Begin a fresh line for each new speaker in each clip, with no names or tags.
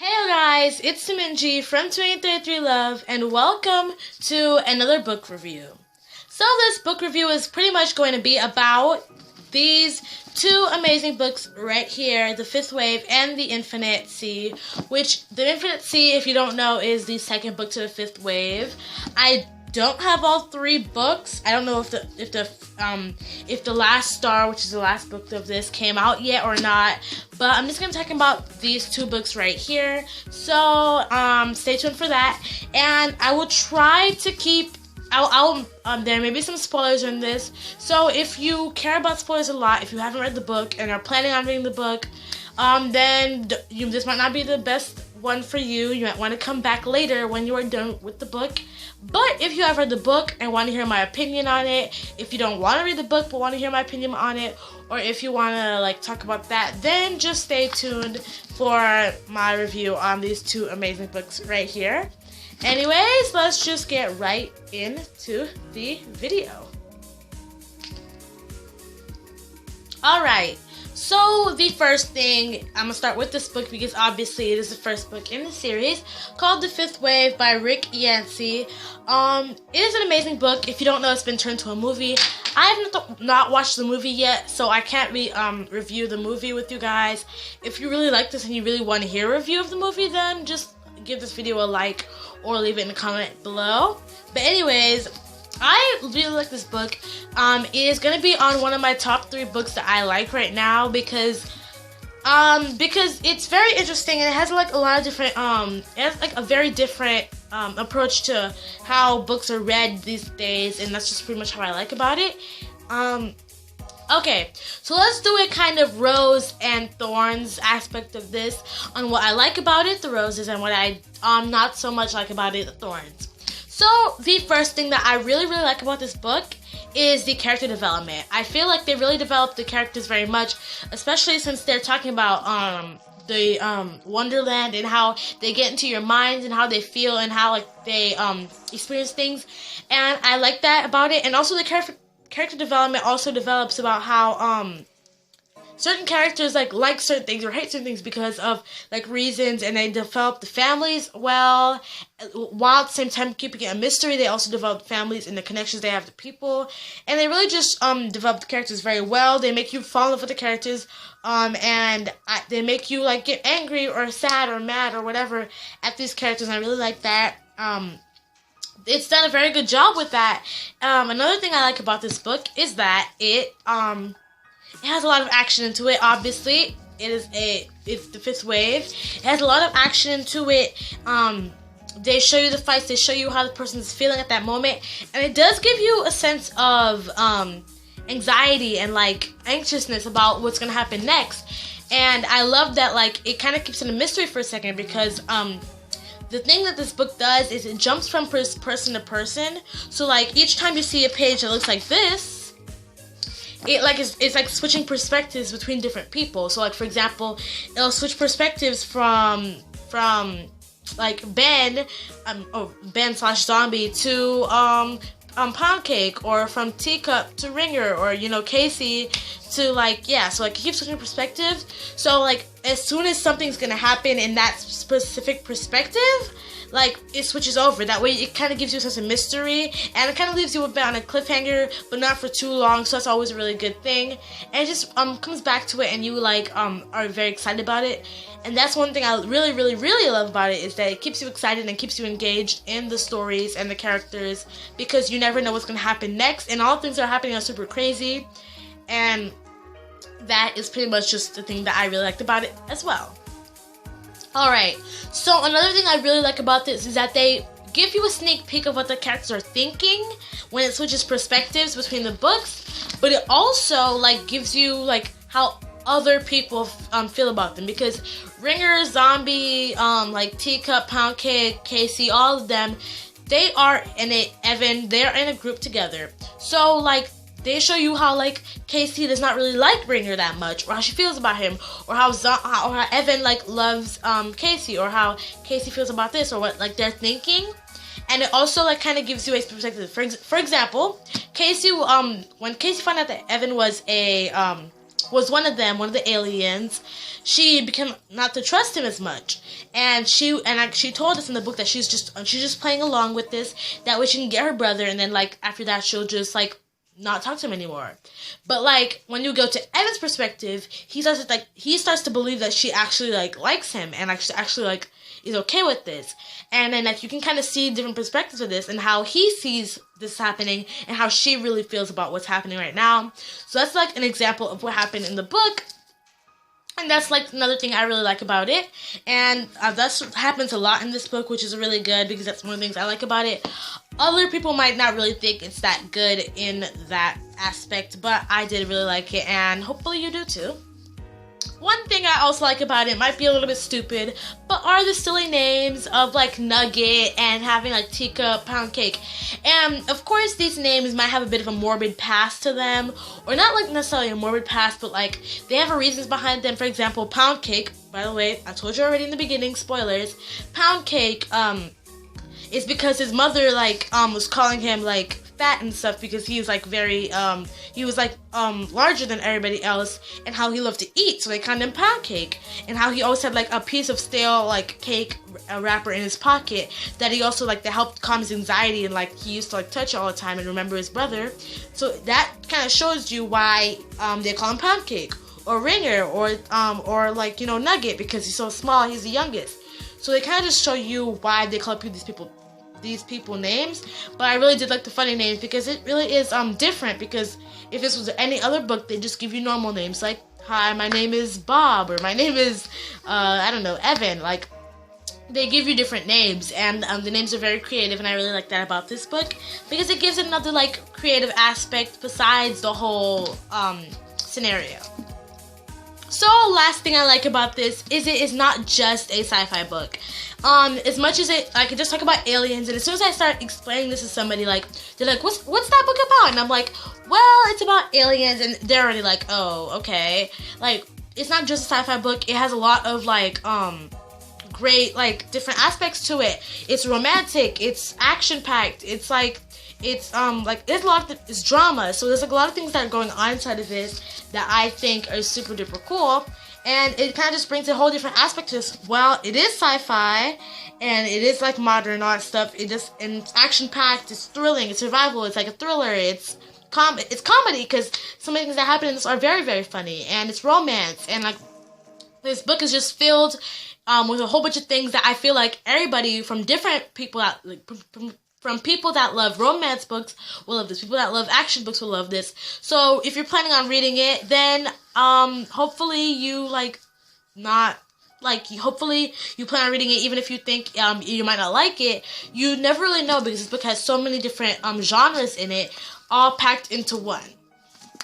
Hey guys, it's Minji from 2033 Love, and welcome to another book review. So this book review is pretty much going to be about these two amazing books right here, The Fifth Wave and The Infinite Sea, which The Infinite Sea, if you don't know, is the second book to The Fifth Wave. I don't have all three books. I don't know if the Last Star, which is the last book of this, came out yet or not. But I'm just gonna talk about these two books right here. So stay tuned for that. And I will try to keep. There may be some spoilers in this. So if you care about spoilers a lot, if you haven't read the book and are planning on reading the book, then this might not be the best one for you. You might want to come back later when you are done with the book. But if you have read the book and want to hear my opinion on it, if you don't want to read the book but want to hear my opinion on it, or if you want to talk about that, then just stay tuned for my review on these two amazing books right here. Anyways, let's just get right into the video. Alright, so the first thing, I'm going to start with this book because obviously it is the first book in the series, called The Fifth Wave by Rick Yancey. It is an amazing book. If you don't know, it's been turned to a movie. I have not watched the movie yet, so I can't review the movie with you guys. If you really like this and you really want to hear a review of the movie, then just give this video a like or leave it in the comment below. But anyways, I really like this book. It is going to be on one of my top 3 books that I like right now because it's very interesting and it has a lot of different it has a very different approach to how books are read these days, and that's just pretty much how I like about it. Okay, so let's do a kind of rose and thorns aspect of this on what I like about it, the roses, and what I not so much like about it, the thorns. So the first thing that I really like about this book is the character development. I feel like they really developed the characters very much, especially since they're talking about the Wonderland and how they get into your minds and how they feel and how they experience things, and I like that about it. And also the character development also develops about how certain characters like certain things or hate certain things because of reasons, and they develop the families well, while at the same time keeping it a mystery. They also develop families and the connections they have to people, and they really just develop the characters very well. They make you fall in love with the characters, and they make you get angry or sad or mad or whatever at these characters, and I really like that. It's done a very good job with that. Another thing I like about this book is that it has a lot of action into it. Obviously, it's The Fifth Wave. It has a lot of action into it. They show you the fights. They show you how the person is feeling at that moment, and it does give you a sense of anxiety and anxiousness about what's gonna happen next. And I love that it kind of keeps it a mystery for a second because the thing that this book does is it jumps from person to person. So each time you see a page that looks like this, it's switching perspectives between different people. So for example, it'll switch perspectives from Ben, Ben/zombie to Pound Cake, or from Teacup to Ringer, or Casey to so it keeps switching perspectives. So as soon as something's gonna happen in that specific perspective, it switches over. That way it kind of gives you a sense of mystery, and it kind of leaves you a bit on a cliffhanger, but not for too long, so that's always a really good thing. And it just comes back to it, and you are very excited about it. And that's one thing I really love about it, is that it keeps you excited and keeps you engaged in the stories and the characters, because you never know what's going to happen next, and all things that are happening are super crazy. And that is pretty much just the thing that I really liked about it as well. Alright, so another thing I really like about this is that they give you a sneak peek of what the characters are thinking when it switches perspectives between the books, but it also gives you how other people feel about them, because Ringer, Zombie, Teacup, Pound Cake, Casey, all of them, they are in Evan, they're in a group together. So they show you how Casey does not really like Ringer that much, or how she feels about him, or how Evan loves Casey, or how Casey feels about this, or what they're thinking. And it also kind of gives you a perspective. For example, Casey when Casey found out that Evan was a was one of them, one of the aliens, she began not to trust him as much. And she told us in the book that she's just playing along with this. That way she can get her brother, and then like after that she'll just like not talk to him anymore. But like when you go to Evan's perspective, he starts to believe that she actually like likes him and actually like is okay with this. And then like you can kind of see different perspectives of this and how he sees this happening and how she really feels about what's happening right now. So that's like an example of what happened in the book. And that's like another thing I really like about it. And that happens a lot in this book, which is really good because that's one of the things I like about it. Other people might not really think it's that good in that aspect, but I did really like it, and hopefully you do too. One thing I also like about it might be a little bit stupid, but are the silly names of like Nugget and having like Teacup, Pound Cake. And of course these names might have a bit of a morbid past to them, or not like necessarily a morbid past, but like they have reasons behind them. For example, Pound Cake, by the way, I told you already in the beginning, spoilers, Pound Cake is because his mother like was calling him like fat and stuff because he was like very he was like larger than everybody else, and how he loved to eat, so they called him Pound Cake. And how he always had like a piece of stale like cake wrapper in his pocket that he also like that helped calm his anxiety, and like he used to like touch it all the time and remember his brother. So that kind of shows you why they call him Pound Cake or Ringer or like, you know, Nugget, because he's so small, he's the youngest. So they kind of just show you why they call these people names. But I really did like the funny names because it really is different, because if this was any other book, they just give you normal names like, hi, my name is Bob, or my name is I don't know, Evan. Like they give you different names, and the names are very creative, and I really like that about this book because it gives another like creative aspect besides the whole scenario. So last thing I like about this is it is not just a sci-fi book. As much as I could just talk about aliens, and as soon as I start explaining this to somebody, like they're like, what's that book about? And I'm like, well, it's about aliens, and they're already like, oh, okay. Like it's not just a sci-fi book. It has a lot of like great like different aspects to it. It's romantic, it's action-packed, it's like there's a lot of it's drama, so there's like a lot of things that are going on inside of this that I think are super duper cool. And it kind of just brings a whole different aspect to this. Well, it is sci-fi, and it is like modern and all that stuff. And it's action-packed, it's thrilling, it's survival, it's like a thriller, it's comedy, because some of the things that happen in this are very, very funny, and it's romance, and like this book is just filled with a whole bunch of things that I feel like everybody from different people that like from people that love romance books will love this. People that love action books will love this. So if you're planning on reading it, then hopefully you hopefully you plan on reading it, even if you think you might not like it. You never really know, because this book has so many different genres in it, all packed into one.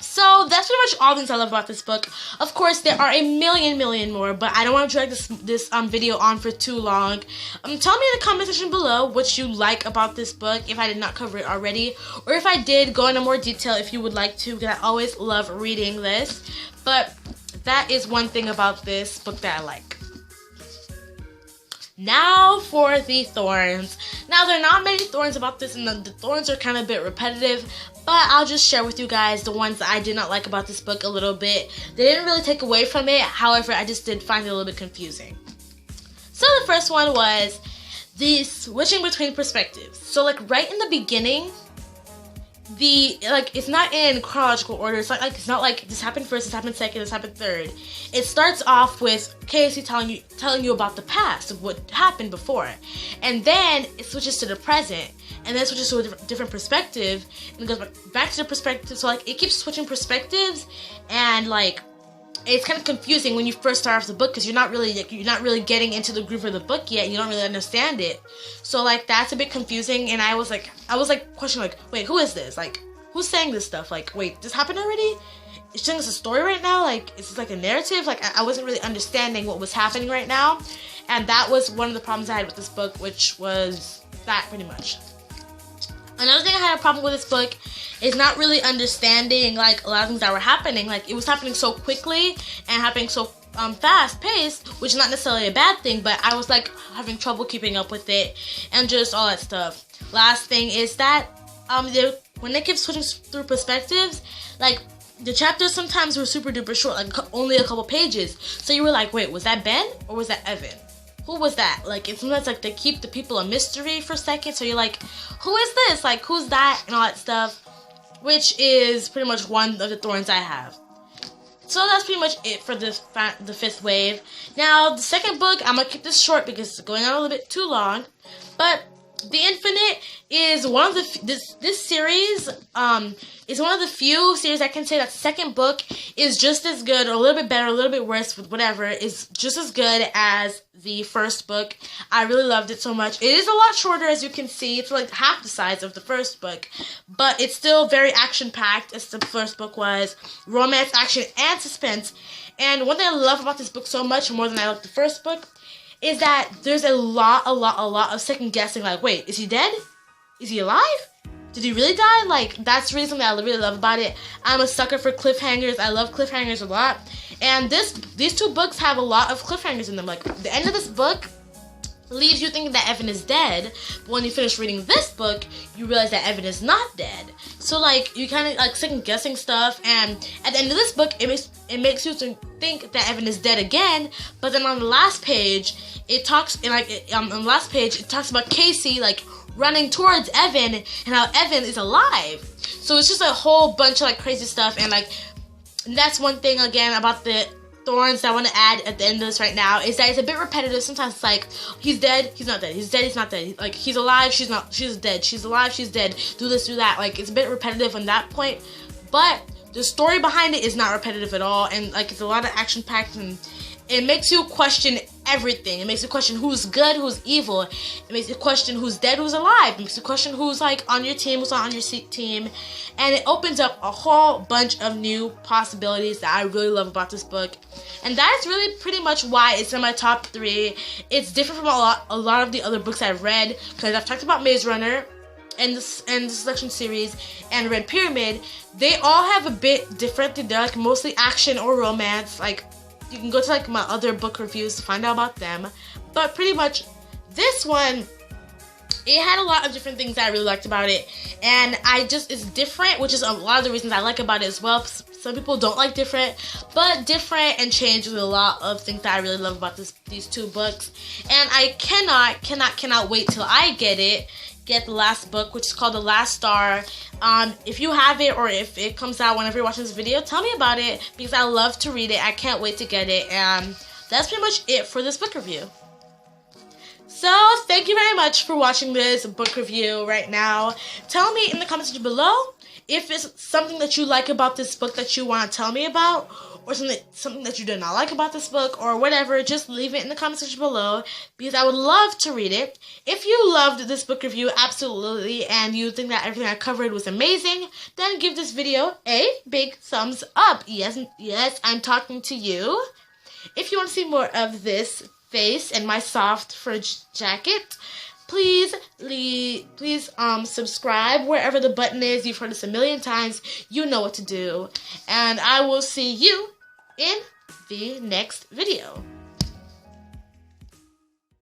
So that's pretty much all things I love about this book. Of course, there are a million more, but I don't want to drag this video on for too long. Tell me in the comment section below what you like about this book, if I did not cover it already, or if I did, go into more detail if you would like to, because I always love reading this. But that is one thing about this book that I like. Now for the thorns. Now, there are not many thorns about this, and the thorns are kind of a bit repetitive, but I'll just share with you guys the ones that I did not like about this book a little bit. They didn't really take away from it, however, I just did find it a little bit confusing. So the first one was the switching between perspectives. So like right in the beginning, it's not in chronological order. It's not like this happened first, this happened second, this happened third. It starts off with Casey telling you about the past of what happened before, and then it switches to the present, and then switches to a different perspective, and it goes back to the perspective. So like it keeps switching perspectives, and like it's kind of confusing when you first start off the book, because you're not really getting into the groove of the book yet, and you don't really understand it. So like that's a bit confusing, and I was questioning like, wait, who is this? Like, who's saying this stuff? Like, wait, this happened already? Is telling us a story right now? Like, is this like a narrative? Like, I wasn't really understanding what was happening right now, and that was one of the problems I had with this book, which was that pretty much. Another thing I had a problem with this book is not really understanding like a lot of things that were happening. Like it was happening so quickly and happening so fast paced, which is not necessarily a bad thing, but I was like having trouble keeping up with it and just all that stuff. Last thing is that when they keep switching through perspectives, like the chapters sometimes were super duper short, like only a couple pages. So you were like, wait, was that Ben or was that Evan? Who was that? Like, it's sometimes like they keep the people a mystery for a second. So you're like, who is this? Like, who's that? And all that stuff. Which is pretty much one of the Thorns I have. So that's pretty much it for this the 5th wave. Now, the second book, I'm going to keep this short because it's going on a little bit too long. But The Infinite is one of the this series is one of the few series I can say that the second book is just as good, or a little bit better, a little bit worse, with whatever, is just as good as the first book. I really loved it so much. It is a lot shorter, as you can see. It's like half the size of the first book, but it's still very action-packed as the first book was. Romance, action, and suspense. And one thing I love about this book so much, more than I loved the first book, is that there's a lot of second guessing. Like, wait, is he dead? Is he alive? Did he really die? Like, that's the reason that I really love about it. I'm a sucker for cliffhangers. I love cliffhangers a lot. And these two books have a lot of cliffhangers in them. Like, the end of this book leaves you thinking that Evan is dead, but when you finish reading this book, you realize that Evan is not dead. So, like, you kind of, like, second-guessing stuff, and at the end of this book, it makes you think that Evan is dead again, but then on the last page, it talks, on the last page, it talks about Casey, like, running towards Evan, and how Evan is alive. So it's just a whole bunch of, like, crazy stuff, and, like, that's one thing, again, about the Thorns that I want to add at the end of this right now, is that it's a bit repetitive. Sometimes it's like, he's dead, he's not dead, he's dead, he's not dead, like, he's alive, she's dead, she's alive, she's dead, do this, do that. Like, it's a bit repetitive on that point, but the story behind it is not repetitive at all, and, like, it's a lot of action-packed, and it makes you question everything. It makes you question who's good, who's evil. It makes you question who's dead, who's alive. It makes you question who's, like, on your team, who's not on your team. And it opens up a whole bunch of new possibilities that I really love about this book. And that is really pretty much why it's in my top 3. It's different from a lot of the other books I've read, because I've talked about Maze Runner and the Selection series and Red Pyramid. They all have a bit different. They're, like, mostly action or romance. Like, you can go to, like, my other book reviews to find out about them. But pretty much this one, it had a lot of different things that I really liked about it. And it's different, which is a lot of the reasons I like about it as well. Some people don't like different, but different and changed with a lot of things that I really love about these two books. And I cannot wait till I get the last book, which is called The Last Star. If you have it, or if it comes out whenever you're watching this video, tell me about it, because I love to read it. I can't wait to get it. And that's pretty much it for this book review. So, thank you very much for watching this book review right now. Tell me in the comments section below if it's something that you like about this book that you want to tell me about, or something that you did not like about this book, or whatever. Just leave it in the comment section below, because I would love to read it. If you loved this book review, absolutely, and you think that everything I covered was amazing, then give this video a big thumbs up. Yes, I'm talking to you. If you want to see more of this face and my soft fridge jacket, please subscribe wherever the button is. You've heard this a million times. You know what to do. And I will see you in the next video.